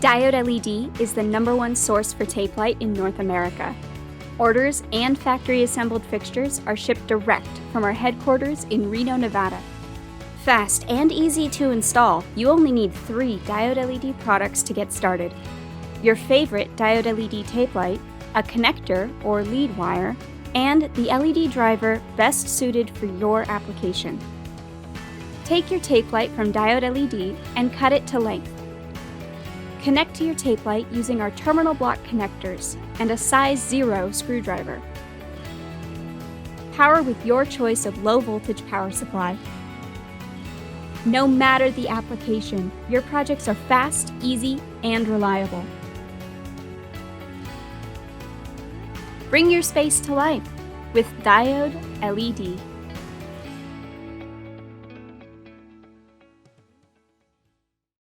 Diode LED is the #1 source for tape light in North America. Orders and factory-assembled fixtures are shipped direct from our headquarters in Reno, Nevada. Fast and easy to install, you only need 3 Diode LED products to get started. Your favorite Diode LED tape light, a connector or lead wire, and the LED driver best suited for your application. Take your tape light from Diode LED and cut it to length. Connect to your tape light using our terminal block connectors and a size 0 screwdriver. Power with your choice of low voltage power supply. No matter the application, your projects are fast, easy, and reliable. Bring your space to life with Diode LED.